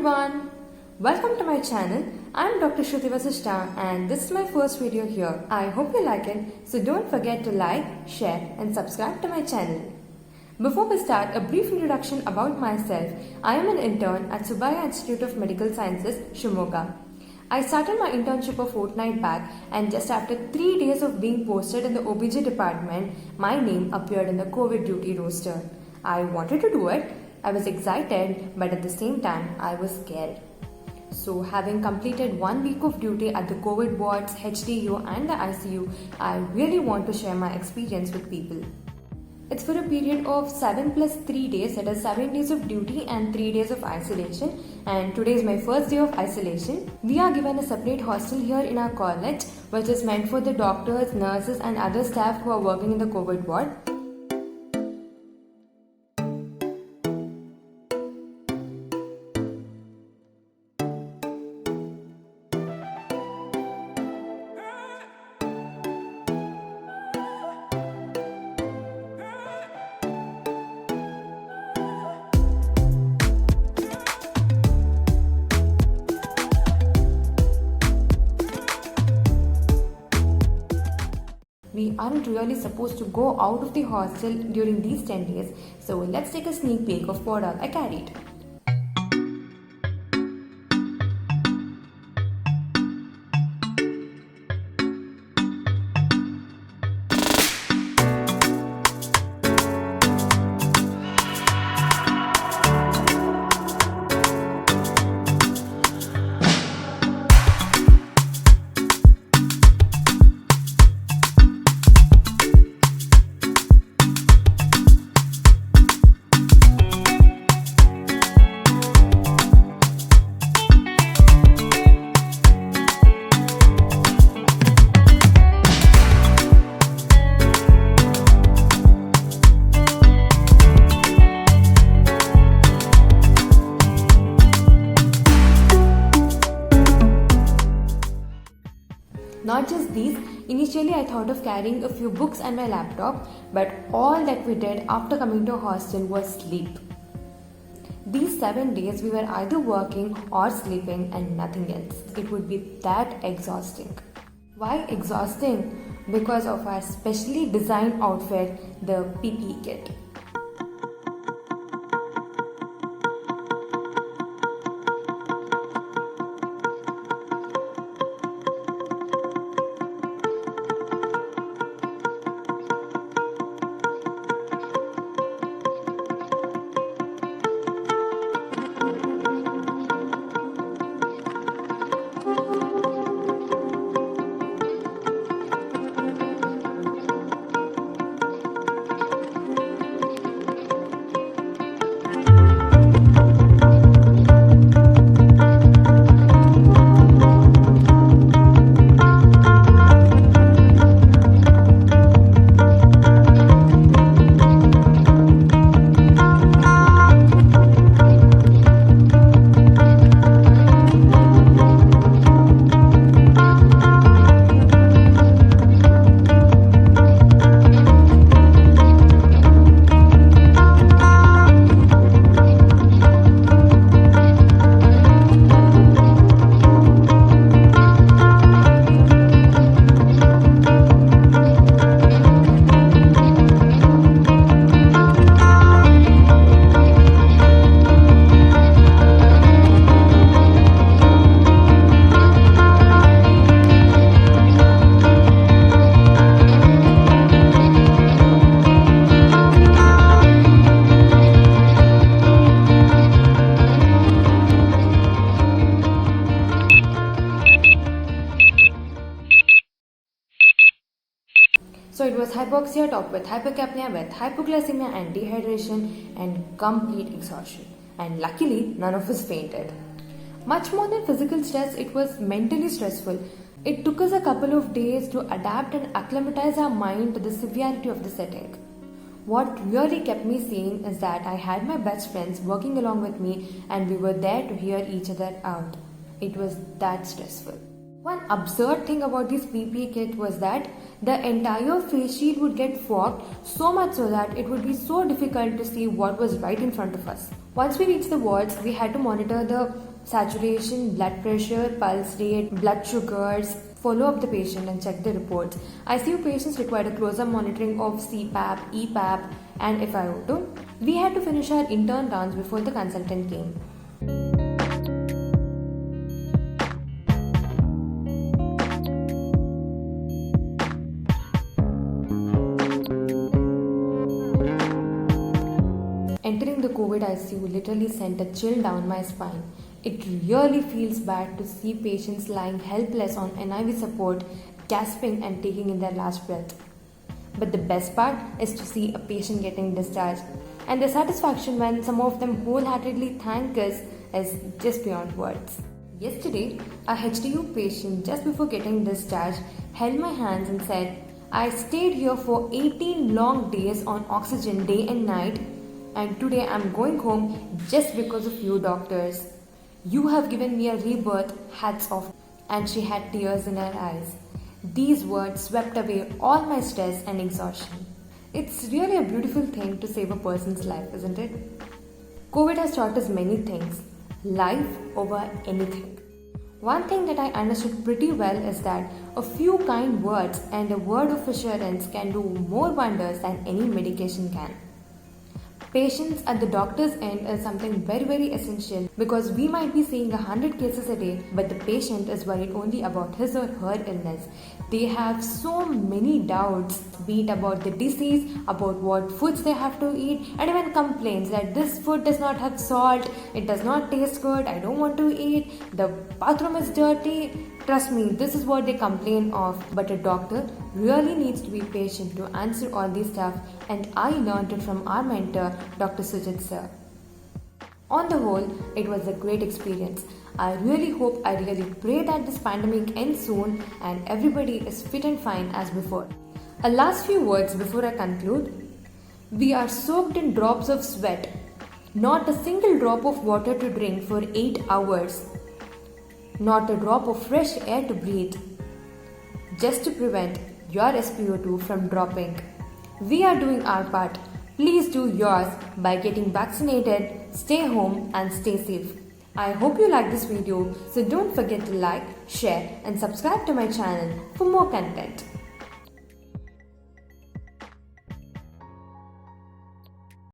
everyone! Welcome to my channel. I'm Dr. Shruthi Vasishta and this is my first video here. I hope you like it, so don't forget to like, share and subscribe to my channel. Before we start, a brief introduction about myself. I am an intern at Shimoga Institute of Medical Sciences, Shimoga. I started my internship a fortnight back and just after 3 days of being posted in the OBG department, my name appeared in the COVID duty roster. I wanted to do it. I was excited, but at the same time, I was scared. So, having completed 1 week of duty at the COVID wards, HDU and the ICU, I really want to share my experience with people. It's for a period of 7 plus 3 days, that is 7 days of duty and 3 days of isolation. And today is my first day of isolation. We are given a separate hostel here in our college, which is meant for the doctors, nurses and other staff who are working in the COVID ward. We aren't really supposed to go out of the hostel during these 10 days, so let's take a sneak peek of what all I carried. Not just these, initially I thought of carrying a few books and my laptop, but all that we did after coming to a hostel was sleep. These 7 days we were either working or sleeping and nothing else. It would be that exhausting. Why exhausting? Because of our specially designed outfit, the PPE kit. So it was hypoxia topped with hypercapnia with hypoglycemia and dehydration and complete exhaustion. And luckily, none of us fainted. Much more than physical stress, it was mentally stressful. It took us a couple of days to adapt and acclimatize our mind to the severity of the setting. What really kept me sane is that I had my best friends working along with me and we were there to hear each other out. It was that stressful. One absurd thing about this PPE kit was that the entire face shield would get fogged so much so that it would be so difficult to see what was right in front of us. Once we reached the wards, we had to monitor the saturation, blood pressure, pulse rate, blood sugars, follow up the patient and check the reports. ICU patients required a closer monitoring of CPAP, EPAP, and FiO2. We had to finish our intern rounds before the consultant came. Entering the COVID ICU literally sent a chill down my spine. It really feels bad to see patients lying helpless on NIV support, gasping and taking in their last breath. But the best part is to see a patient getting discharged, and the satisfaction when some of them wholeheartedly thank us is just beyond words. Yesterday, a HDU patient just before getting discharged held my hands and said, "I stayed here for 18 long days on oxygen day and night, and today I'm going home just because of you doctors. You have given me a rebirth, hats off." And she had tears in her eyes. These words swept away all my stress and exhaustion. It's really a beautiful thing to save a person's life, isn't it? COVID has taught us many things, life over anything. One thing that I understood pretty well is that a few kind words and a word of assurance can do more wonders than any medication can. Patience at the doctor's end is something very, very essential, because we might be seeing 100 cases a day, but the patient is worried only about his or her illness. They have so many doubts, be it about the disease, about what foods they have to eat, and even complaints that this food does not have salt, it does not taste good, I don't want to eat, the bathroom is dirty. Trust me, this is what they complain of. But a doctor really needs to be patient to answer all these stuff, and I learned it from our mentor, Dr. Sujit sir. On the whole, it was a great experience. I really pray that this pandemic ends soon and everybody is fit and fine as before. A last few words before I conclude. We are soaked in drops of sweat. Not a single drop of water to drink for 8 hours. Not a drop of fresh air to breathe, just to prevent your SpO2 from dropping. We are doing our part. Please do yours by getting vaccinated, stay home and stay safe. I hope you like this video, so don't forget to like, share and subscribe to my channel for more content.